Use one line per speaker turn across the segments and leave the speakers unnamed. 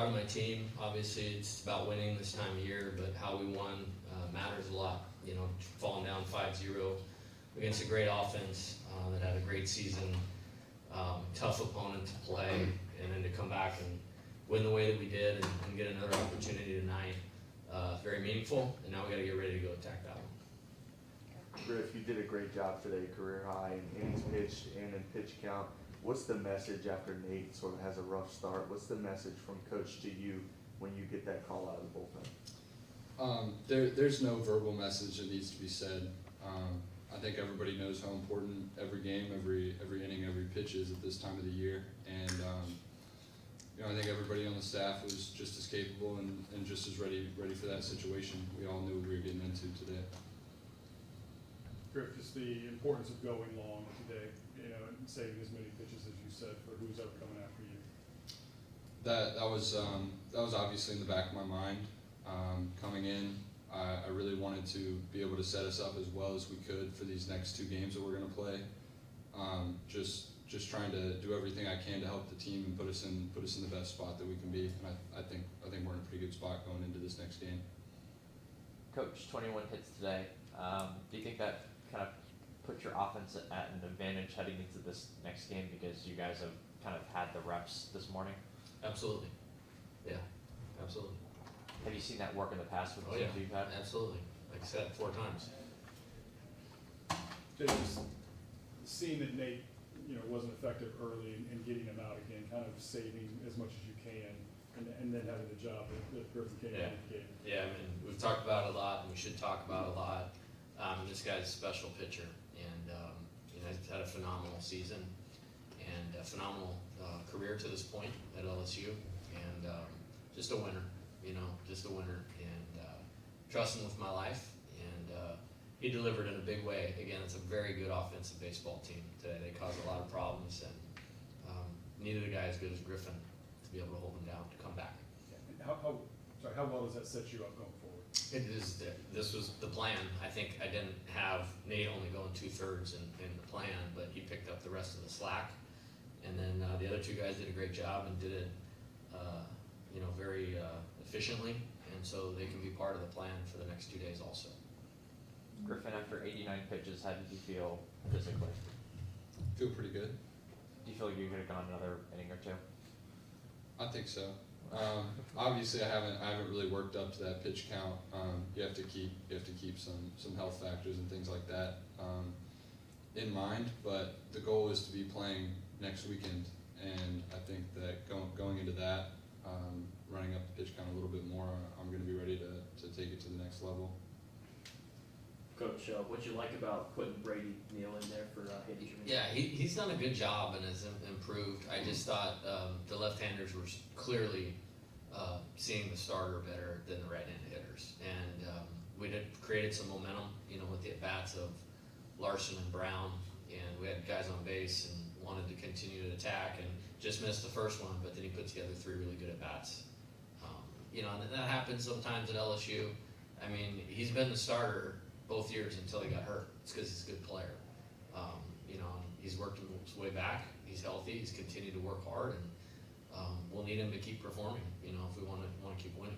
proud of my team. Obviously, it's about winning this time of year, but how we won matters a lot. You know, falling down 5-0 against a great offense that had a great season, tough opponent to play, and then to come back and win the way that we did and get another opportunity tonight. Very meaningful, and now we got to get ready to go attack that one.
Griff, you did a great job today, career high in innings pitched and in pitch count. What's the message after Nate sort of has a rough start? What's the message from coach to you when you get that call out of the bullpen?
There's no verbal message that needs to be said. I think everybody knows how important every game, every inning, every pitch is at this time of the year, and you know, I think everybody on the staff was just as capable and just as ready for that situation. We all knew what we were getting into today.
Griff, just the importance of going long today, you know, and saving as many pitches as you said for who's ever coming after you.
That was obviously in the back of my mind coming in. I really wanted to be able to set us up as well as we could for these next 2 games that we're going to play. Just trying to do everything I can to help the team and put us in the best spot that we can be. And I think we're in a pretty good spot going into this next game.
Coach, 21 hits today. Do you think that kind of puts your offense at an advantage heading into this next game because you guys have kind of had the reps this morning?
Absolutely. Yeah, absolutely.
Have you seen that work in the past with the teams you've had?
Absolutely. Like I said, 4 times.
Just seeing that Nate, you know, wasn't effective early and getting him out again, kind of saving as much as you can, and then having the job that Griffin came in and gave.
Yeah, I mean, we've talked about it a lot, and we should talk about it a lot. This guy's a special pitcher, and you know, he's had a phenomenal season and a phenomenal career to this point at LSU, and just a winner. You know, just a winner, and trust him with my life, and he delivered in a big way. Again, it's a very good offensive baseball team today. They caused a lot of problems, and neither the guy as good as Griffin to be able to hold him down to come back.
And how well does that set you up going forward?
It is. This was the plan. I think I didn't have Nate only going 2/3 in the plan, but he picked up the rest of the slack, and then the other 2 guys did a great job and did it, you know, very efficiently, and so they can be part of the plan for the next 2 days also.
Griffin, after 89 pitches, how did you feel physically?
Feel pretty good.
Do you feel you could have gone another inning or 2?
I think so. Obviously, I haven't really worked up to that pitch count. You have to keep some health factors and things like that in mind. But the goal is to be playing next weekend, and I think that going into that, running up the pitch count a little bit more, I'm going to be ready to take it to the next level.
Coach, what'd you like about putting Brady Neal in there for hitting?
Yeah, he's done a good job and has improved. I just thought the left-handers were clearly seeing the starter better than the right-handed hitters, and we created some momentum, you know, with the at-bats of Larson and Brown, and we had guys on base and wanted to continue to attack, and just missed the first one, but then he put together 3 really good at-bats. You know, and that happens sometimes at LSU. I mean, he's been the starter both years until he got hurt. It's because he's a good player. You know, he's worked his way back. He's healthy. He's continued to work hard, and we'll need him to keep performing, you know, if we want to keep winning.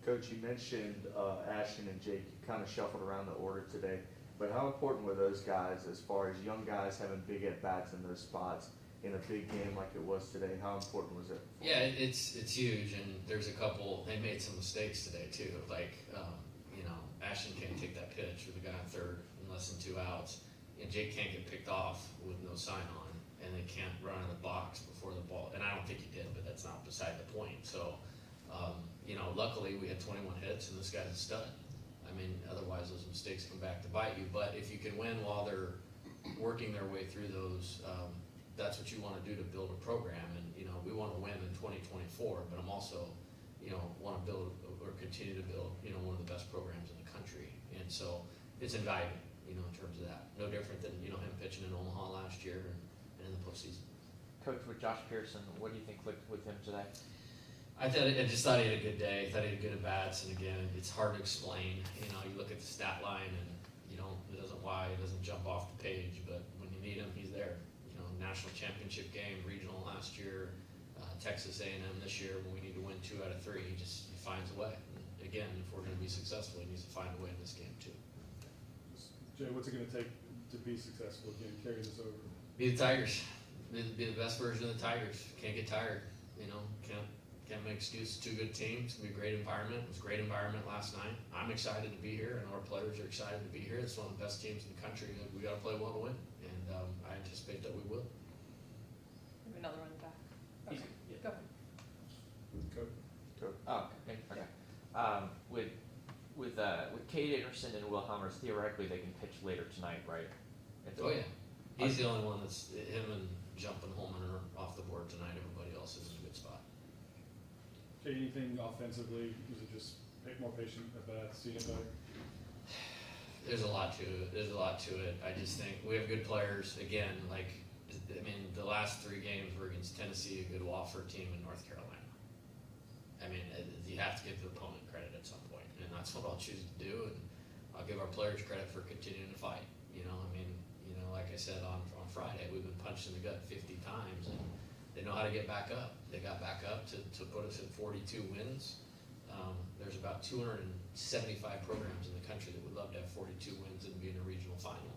Coach, you mentioned Ashton and Jake. You kind of shuffled around the order today, but how important were those guys as far as young guys having big at-bats in those spots in a big game like it was today? How important was it?
Yeah, it's huge, and there's a couple. They made some mistakes today too. Like you know, Ashton can't take that pitch with the guy on third in less than 2 outs, and Jake can't get picked off with no sign on, and they can't run in the box before the ball. And I don't think he did, but that's not beside the point. So you know, luckily we had 21 hits, and this guy's a stud. I mean, otherwise those mistakes come back to bite you. But if you can win while they're working their way through those. That's what you want to do to build a program, and you know, we want to win in 2024, but I'm also, you know, want to build or continue to build, you know, one of the best programs in the country, and so it's invaluable, you know, in terms of that. No different than, you know, him pitching in Omaha last year and in the postseason.
Coach, with Josh Pearson, what do you think with him today?
I just thought he had a good day. I thought he had good at-bats, and again, it's hard to explain. You know, you look at the stat line, and you know, it doesn't jump off the page, but when you need him, he's there. National championship game, regional last year, Texas A&M this year when we need to win 2 out of 3. He finds a way. And again, if we're going to be successful, he needs to find a way in this game too.
Jay, what's it gonna take to be successful again, carry this over?
Be the Tigers. Be the best version of the Tigers. Can't get tired. You know, can't make excuses. 2 good teams. It's gonna be a great environment. It was a great environment last night. I'm excited to be here, and our players are excited to be here. It's one of the best teams in the country. We got to play well to win, and I anticipate that we will.
We have another one back. Okay,
Yeah.
go ahead.
Oh, okay. With Cade Anderson and Will Helmers, theoretically they can pitch later tonight, right?
Oh yeah, he's the only one that's him and Jump and Holman are off the board tonight. Everybody else is in a good spot.
Jay, anything offensively, is it just more patient at bats, seeing it better?
There's a lot to it. I just think we have good players. Again, the last 3 games were against Tennessee, a good Wofford team, in North Carolina. You have to give the opponent credit at some point, and that's what I'll choose to do. And I'll give our players credit for continuing to fight. Like I said on Friday, we've been punched in the gut 50 times, and they know how to get back up. They got back up to put us at 42 wins. There's about 275 programs in the country that would love to have 42 wins and be in a regional final.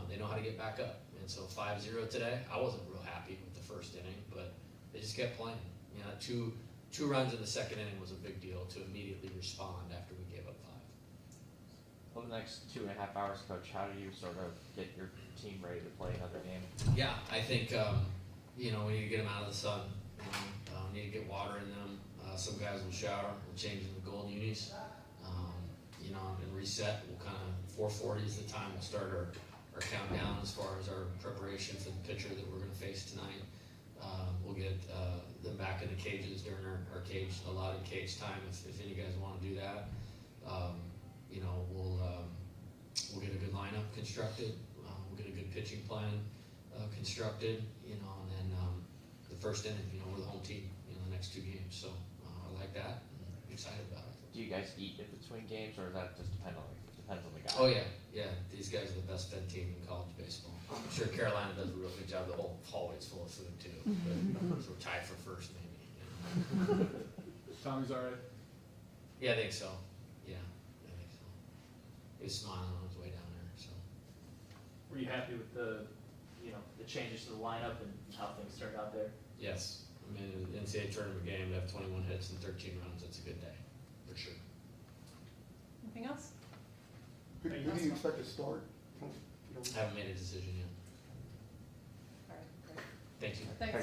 They know how to get back up, and so 5-0 today. I wasn't real happy with the first inning, but they just kept playing. Two runs in the second inning was a big deal to immediately respond after we gave up 5.
Well, the next 2.5 hours, Coach, how do you sort of get your team ready to play another game?
Yeah, I think we need to get them out of the sun. We need to get water in them. Some guys will shower. We're changing the gold unis. And reset. We'll kind of 4:40 is the time we'll start our countdown as far as our preparation for the pitcher that we're going to face tonight. We'll get them back in the cages during our allotted cage time if any guys want to do that. We'll get a good lineup constructed. We'll get a good pitching plan constructed. And then the first inning, we're the home team. The next 2 games. So I like that. I'm excited about it.
Do you guys eat in between games, or does that just depends on the guy?
Oh yeah. These guys are the best fed team in college baseball. I'm sure Carolina does a real good job. The whole hallway's full of food too. But so we're tied for first maybe.
Tommy's all right?
Yeah, I think so. Yeah, I think so. He was smiling on his way down there. So
Were you happy with the changes to the lineup and how things turned out there?
yes, the NCAA tournament game to have 21 hits and 13 runs. That's a good day for sure.
Anything else?
Who do you expect to start?
I haven't made a decision yet.
All right, great.
Thank you.
Thanks.